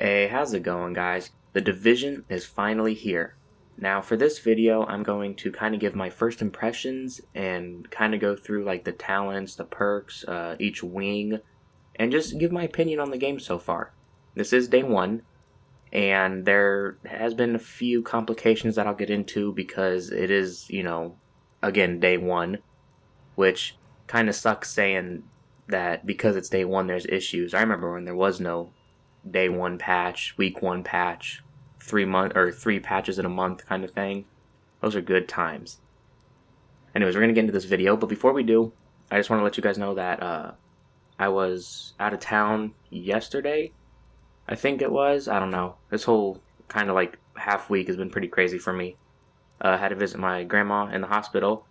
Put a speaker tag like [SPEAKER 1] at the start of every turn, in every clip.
[SPEAKER 1] Hey, how's it going, guys? The division is finally here. Now, for this video, I'm going to kind of give my first impressions and kind of go through like the talents, the perks, each wing, and just give my opinion on the game so far. This is day one, and there has been a few complications that I'll get into because it is, again, day one, which kind of sucks saying that because it's day one, there's issues. I remember when there was no day one patch, week one patch, 3 patches in a month kind of thing. Those are good times. Anyways, we're gonna get into this video, but before we do, I just want to let you guys know that I was out of town yesterday. I think it was. I don't know. This whole kind of like half week has been pretty crazy for me. I had to visit my grandma in the hospital,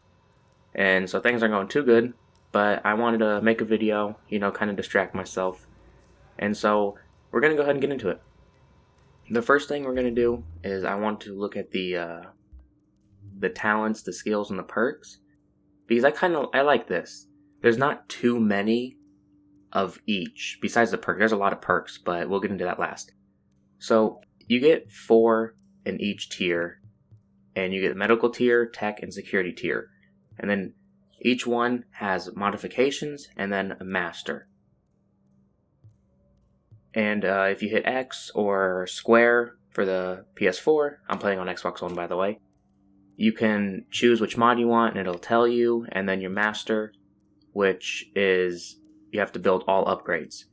[SPEAKER 1] and so things aren't going too good. But I wanted to make a video, kind of distract myself, and so we're gonna go ahead and get into it. The first thing we're gonna do is I want to look at the talents, the skills, and the perks, because I like this. There's not too many of each besides the perk. There's a lot of perks, but we'll get into that last. So you get 4 in each tier, and you get medical tier, tech, and security tier, and then each one has modifications and then a master. And if you hit X or square for the PS4, I'm playing on Xbox One by the way, you can choose which mod you want and it'll tell you, and then your master, which is you have to build all upgrades.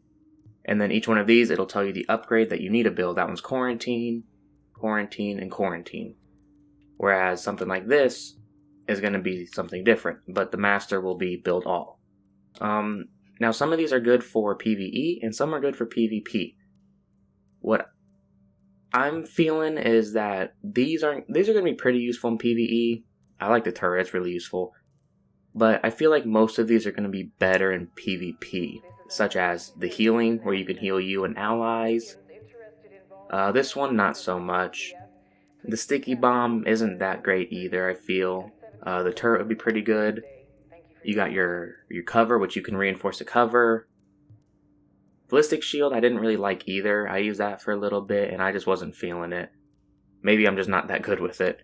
[SPEAKER 1] And then each one of these, it'll tell you the upgrade that you need to build. That one's quarantine, quarantine, and quarantine. Whereas something like this is going to be something different, but the master will be build all. Now, some of these are good for PvE, and some are good for PvP. What I'm feeling is that these are going to be pretty useful in PvE. I like the turret, it's really useful. But I feel like most of these are going to be better in PvP, such as the healing, where you can heal you and allies. This one, not so much. The sticky bomb isn't that great either, I feel. The turret would be pretty good. You got your cover, which you can reinforce the cover. Ballistic shield, I didn't really like either. I used that for a little bit, and I just wasn't feeling it. Maybe I'm just not that good with it.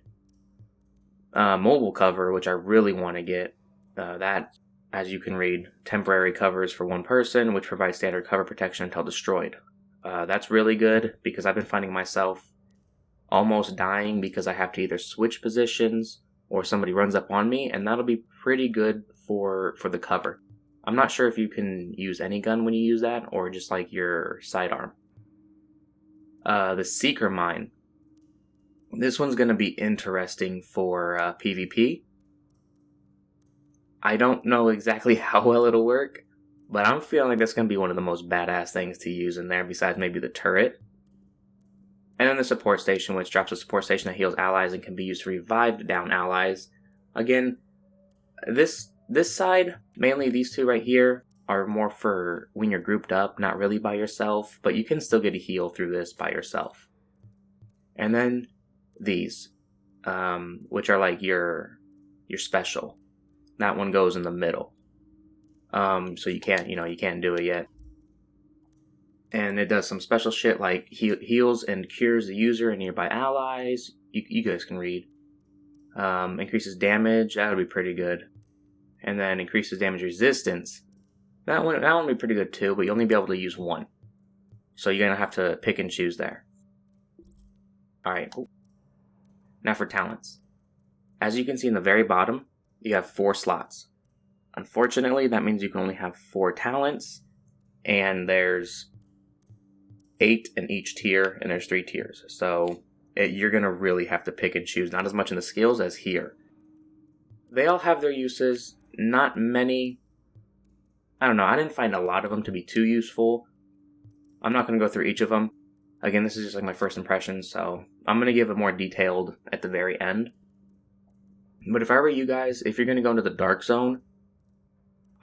[SPEAKER 1] Mobile cover, which I really want to get. That, as you can read, temporary covers for one person, which provides standard cover protection until destroyed. That's really good, because I've been finding myself almost dying because I have to either switch positions or somebody runs up on me, and that'll be pretty good for the cover. I'm not sure if you can use any gun when you use that, or just like your sidearm. The Seeker Mine. This one's going to be interesting for PvP. I don't know exactly how well it'll work, but I'm feeling like that's going to be one of the most badass things to use in there, besides maybe the turret. And then the support station, which drops a support station that heals allies and can be used to revive down allies. Again, this side, mainly these two right here, are more for when you're grouped up, not really by yourself, but you can still get a heal through this by yourself. And then these, which are like your special. That one goes in the middle. So you can't do it yet. And it does some special shit like heals and cures the user and nearby allies. You guys can read. Increases damage, that would be pretty good. And then increases damage resistance. That one would be pretty good too, but you'll only be able to use one. So you're going to have to pick and choose there. Alright. Now for talents. As you can see in the very bottom, you have 4 slots. Unfortunately, that means you can only have 4 talents, and there's 8 in each tier, and there's 3 tiers. So you're going to really have to pick and choose, not as much in the skills as here. They all have their uses, not many. I don't know, I didn't find a lot of them to be too useful. I'm not going to go through each of them. Again, this is just like my first impressions, so I'm going to give it more detailed at the very end. But if I were you guys, if you're going to go into the dark zone,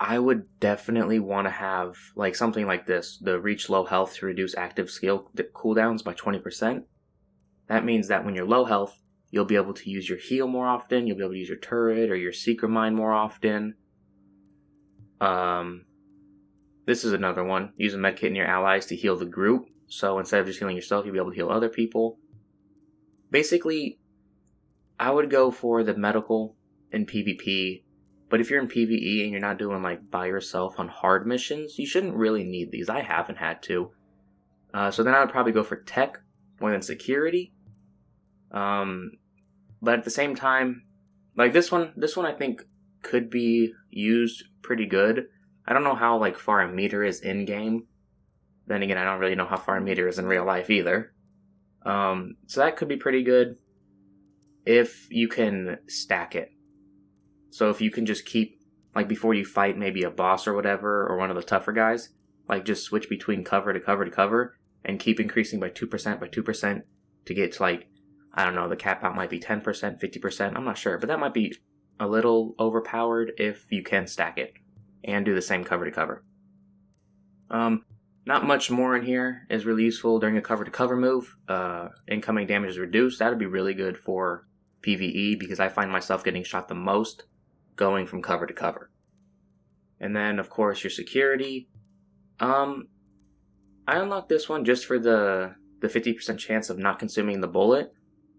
[SPEAKER 1] I would definitely want to have like something like this, the reach low health to reduce active skill cooldowns by 20%. That means that when you're low health, you'll be able to use your heal more often, you'll be able to use your turret or your Seeker Mine more often. This is another one. Use a medkit in your allies to heal the group. So instead of just healing yourself, you'll be able to heal other people. Basically, I would go for the medical in PvP, but if you're in PvE and you're not doing like by yourself on hard missions, you shouldn't really need these. I haven't had to. So then I would probably go for tech more than security. But at the same time, like this one I think could be used pretty good. I don't know how like far a meter is in game. Then again, I don't really know how far a meter is in real life either. So that could be pretty good if you can stack it. So if you can just keep, like before you fight maybe a boss or whatever, or one of the tougher guys, like just switch between cover to cover to cover, and keep increasing by 2% by 2% to get to like, I don't know, the cap out might be 10%, 50%, I'm not sure, but that might be a little overpowered if you can stack it, and do the same cover to cover. Not much more in here is really useful during a cover to cover move. Incoming damage is reduced. That would be really good for PvE because I find myself getting shot the most going from cover to cover. And then of course your security. I unlocked this one just for the 50% chance of not consuming the bullet,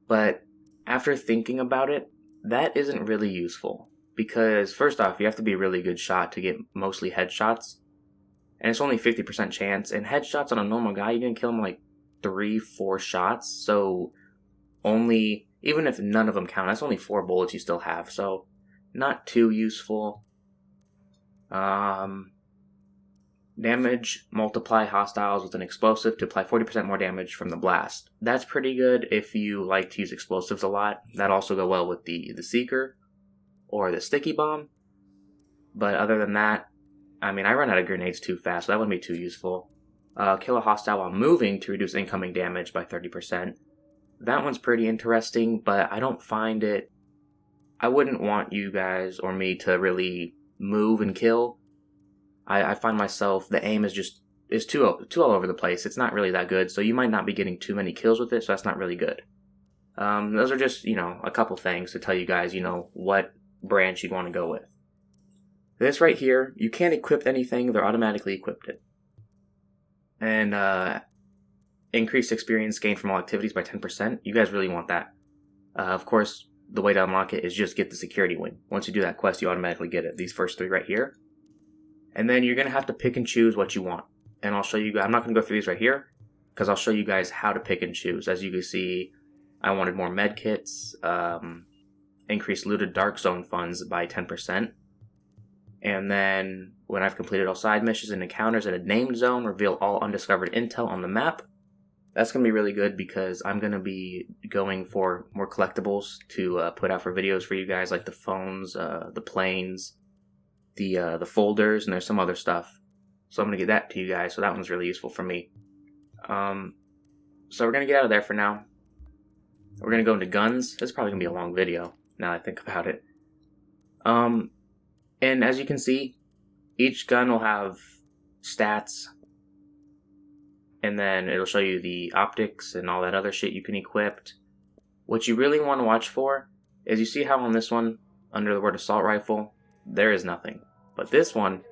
[SPEAKER 1] but after thinking about it, that isn't really useful. Because first off, you have to be a really good shot to get mostly headshots. And it's only 50% chance, and headshots on a normal guy, you're gonna kill him like 3-4 shots, so only, even if none of them count, that's only 4 bullets you still have, so not too useful. Damage, multiply hostiles with an explosive to apply 40% more damage from the blast. That's pretty good if you like to use explosives a lot. That'd also go well with the Seeker or the Sticky Bomb. But other than that, I mean, I run out of grenades too fast, so that wouldn't be too useful. Kill a hostile while moving to reduce incoming damage by 30%. That one's pretty interesting, but I don't find it... I wouldn't want you guys or me to really move and kill. I find myself, the aim is too all over the place. It's not really that good, so you might not be getting too many kills with it, so that's not really good. Those are just, a couple things to tell you guys, what branch you'd want to go with. This right here, you can't equip anything, they're automatically equipped it. And increased experience gained from all activities by 10%. You guys really want that. Of course, the way to unlock it is just get the security wing. Once you do that quest, you automatically get it. These first 3 right here. And then you're going to have to pick and choose what you want. And I'll show you guys, I'm not going to go through these right here, because I'll show you guys how to pick and choose. As you can see, I wanted more med kits, increased looted dark zone funds by 10%. And then, when I've completed all side missions and encounters in a named zone, reveal all undiscovered intel on the map. That's going to be really good because I'm going to be going for more collectibles to put out for videos for you guys, like the phones, the planes, the folders, and there's some other stuff. So I'm going to get that to you guys, so that one's really useful for me. So we're going to get out of there for now. We're going to go into guns. This is probably going to be a long video, now that I think about it. And as you can see, each gun will have stats, and then it'll show you the optics and all that other shit you can equip. What you really want to watch for is, you see how on this one, under the word assault rifle, there is nothing. But this one,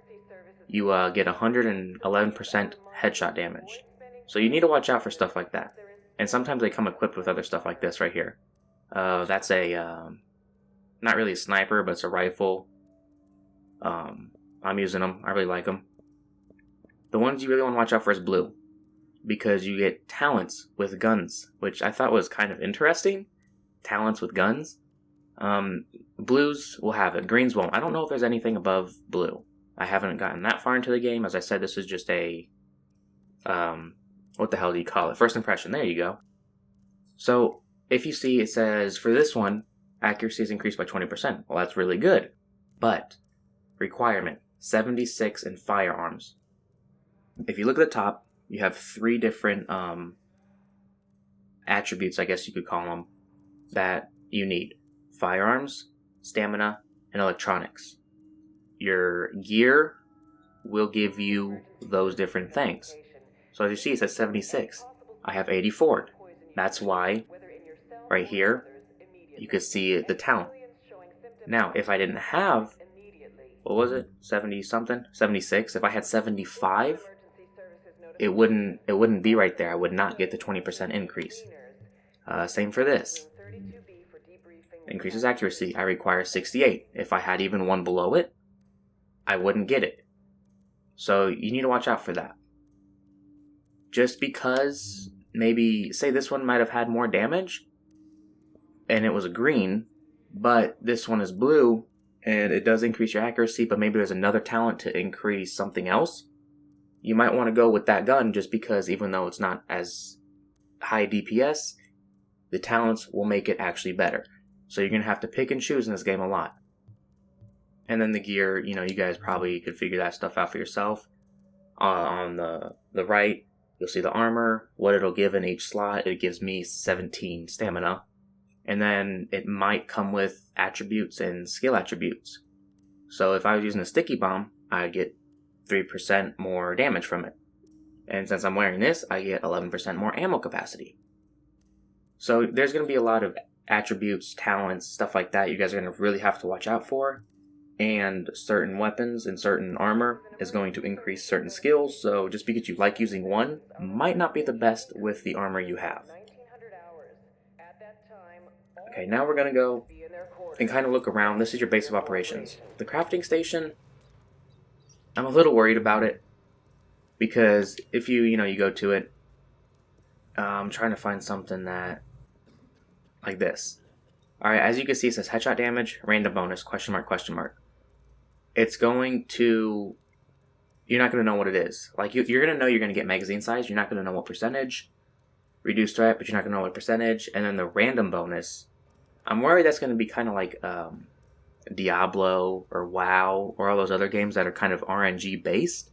[SPEAKER 1] you get 111% headshot damage. So you need to watch out for stuff like that. And sometimes they come equipped with other stuff like this right here. That's a, not really a sniper, but it's a rifle. I'm using them. I really like them. The ones you really want to watch out for is blue, because you get talents with guns, which I thought was kind of interesting. Talents with guns. Blues will have it. Greens won't. I don't know if there's anything above blue. I haven't gotten that far into the game. As I said, this is just a, what the hell do you call it? First impression. There you go. So, if you see, it says, for this one, accuracy is increased by 20%. Well, that's really good. But, requirement, 76 in firearms. If you look at the top, you have 3 different attributes, I guess you could call them, that you need. Firearms, stamina, and electronics. Your gear will give you those different things. So as you see, it says 76. I have 84. That's why, right here, you could see the talent. Now, if I didn't have, what was it, 70 something? 76. If I had 75, it wouldn't be right there. I would not get the 20% increase. Same for this. Increases accuracy. I require 68. If I had even one below it, I wouldn't get it. So you need to watch out for that. Just because maybe, say this one might have had more damage, and it was a green, but this one is blue, and it does increase your accuracy, but maybe there's another talent to increase something else, you might want to go with that gun just because even though it's not as high DPS, the talents will make it actually better. So you're going to have to pick and choose in this game a lot. And then the gear, you guys probably could figure that stuff out for yourself. On the right, you'll see the armor, what it'll give in each slot. It gives me 17 stamina. And then it might come with attributes and skill attributes. So if I was using a sticky bomb, I'd get 3% more damage from it. And since I'm wearing this, I get 11% more ammo capacity. So there's going to be a lot of attributes, talents, stuff like that you guys are going to really have to watch out for. And certain weapons and certain armor is going to increase certain skills. So just because you like using one might not be the best with the armor you have. Okay, now we're going to go and kind of look around. This is your base of operations. The crafting station, I'm a little worried about it. Because if you go to it, I'm trying to find something that, like this. Alright, as you can see, it says headshot damage, random bonus, question mark, question mark. It's going to, you're not going to know what it is. Like, you're going to know you're going to get magazine size, you're not going to know what percentage. Reduced threat, but you're not going to know what percentage. And then the random bonus, I'm worried that's going to be kind of like Diablo or WoW or all those other games that are kind of RNG based.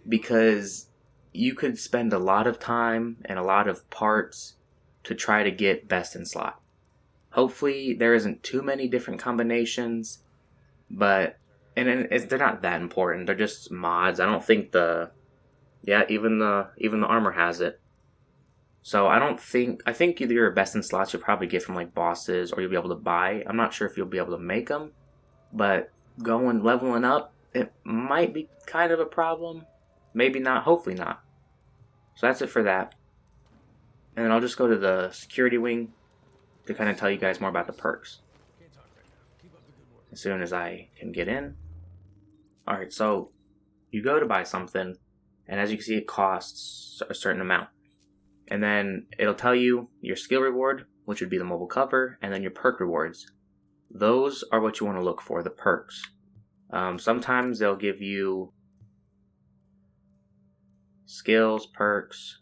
[SPEAKER 1] Because you could spend a lot of time and a lot of parts to try to get best in slot. Hopefully there isn't too many different combinations, but they're not that important. They're just mods. I don't think even the armor has it. So I think either your best in slots you'll probably get from like bosses or you'll be able to buy. I'm not sure if you'll be able to make them, but leveling up, it might be kind of a problem. Maybe not, hopefully not. So that's it for that. And then I'll just go to the security wing to kind of tell you guys more about the perks. As soon as I can get in. Alright, so you go to buy something, and as you can see, it costs a certain amount. And then it'll tell you your skill reward, which would be the mobile cover, and then your perk rewards. Those are what you want to look for, the perks. Sometimes they'll give you skills, perks,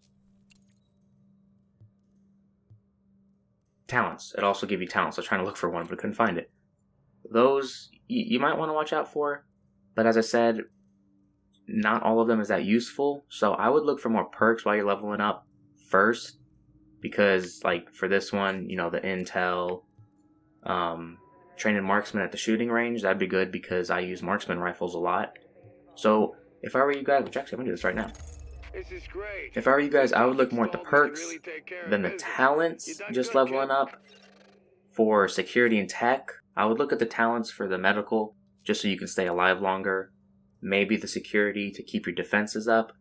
[SPEAKER 1] talents. It'll also give you talents. I was trying to look for one, but I couldn't find it. Those you might want to watch out for, but as I said, not all of them is that useful. So I would look for more perks while you're leveling up first, because like for this one, the intel, training marksman at the shooting range, that'd be good because I use marksman rifles a lot. So if I were you guys, which actually I'm gonna do this right now.
[SPEAKER 2] This is great.
[SPEAKER 1] If I were you guys, I would look more at the perks than the talents, just leveling up. For security and tech, I would look at the talents for the medical, just so you can stay alive longer. Maybe the security to keep your defenses up.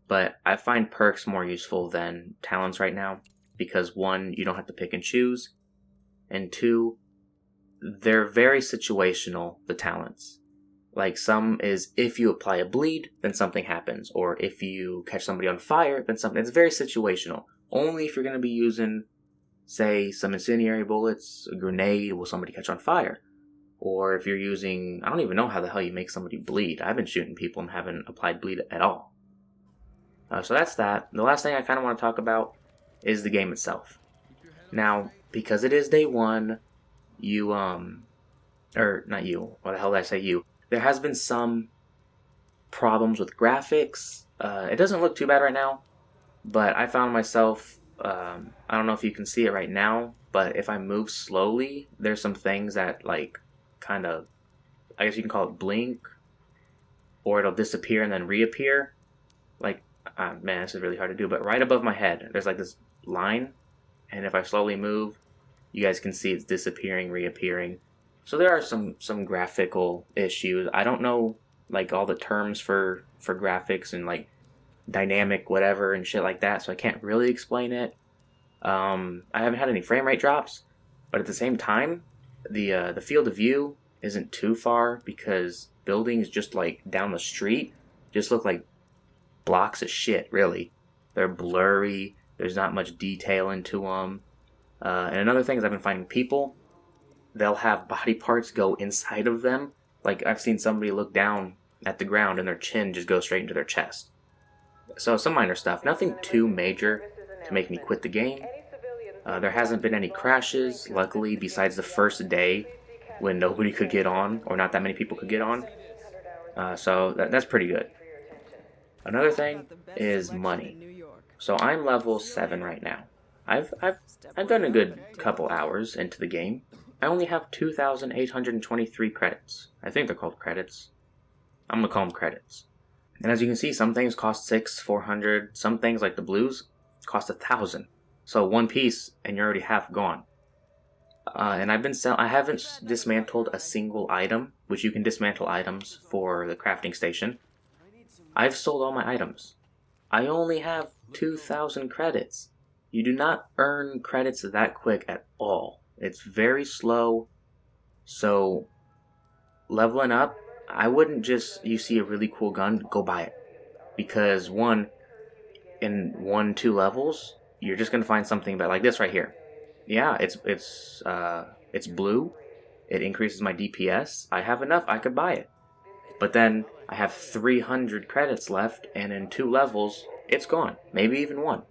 [SPEAKER 1] But I find perks more useful than talents right now, because one, you don't have to pick and choose, and two, they're very situational, the talents. Like some is if you apply a bleed, then something happens. Or if you catch somebody on fire, then something. It's very situational. Only if you're going to be using, say, some incendiary bullets, a grenade, will somebody catch on fire. Or if you're using, I don't even know how the hell you make somebody bleed. I've been shooting people and haven't applied bleed at all. So that's that. The last thing I kind of want to talk about is the game itself. Now, because it is day one, or not you, what the hell did I say you? There has been some problems with graphics. It doesn't look too bad right now, but I found myself, I don't know if you can see it right now, but if I move slowly, there's some things that like kind of, I guess you can call it blink, or it'll disappear and then reappear. Like, man, this is really hard to do, but right above my head, there's like this line, and if I slowly move, you guys can see it's disappearing, reappearing. So there are some graphical issues. I don't know like all the terms for graphics and like dynamic whatever and shit like that, so I can't really explain it. I haven't had any frame rate drops, but at the same time, the field of view isn't too far because buildings just like down the street just look like blocks of shit. Really, they're blurry. There's not much detail into them. And another thing is I've been finding people, they'll have body parts go inside of them. Like I've seen somebody look down at the ground and their chin just goes straight into their chest. So some minor stuff, nothing too major to make me quit the game. There hasn't been any crashes, luckily, besides the first day when nobody could get on, or not that many people could get on. So that's pretty good. Another thing is money. So I'm level 7 right now. I've done a good couple hours into the game. I only have 2,823 credits. I think they're called credits. I'm gonna call them credits. And as you can see, some things cost 600, 400. Some things like the blues cost 1,000. So one piece and you're already half gone. And I haven't dismantled a single item, which you can dismantle items for the crafting station. I've sold all my items. I only have 2,000 credits. You do not earn credits that quick at all. It's very slow. So leveling up, I wouldn't just, you see a really cool gun, go buy it. Because in 1-2 levels, you're just gonna find something about like this right here. Yeah, it's blue. It increases my DPS. I have enough. I could buy it. But then I have 300 credits left, and in 2 levels, it's gone. Maybe even 1.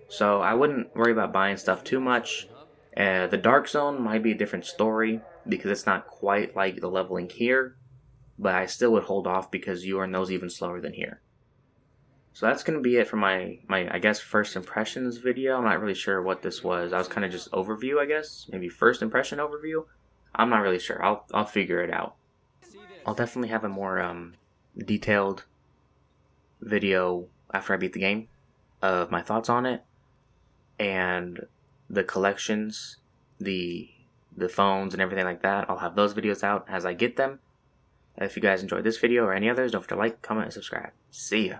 [SPEAKER 1] So I wouldn't worry about buying stuff too much. The Dark Zone might be a different story because it's not quite like the leveling here. But I still would hold off because you earn those even slower than here. So that's going to be it for my I guess, first impressions video. I'm not really sure what this was. I was kind of just overview, I guess. Maybe first impression overview. I'm not really sure. I'll figure it out. I'll definitely have a more detailed video after I beat the game of my thoughts on it. And the collections, the phones and everything like that. I'll have those videos out as I get them. If you guys enjoyed this video or any others, don't forget to like, comment, and subscribe. See ya.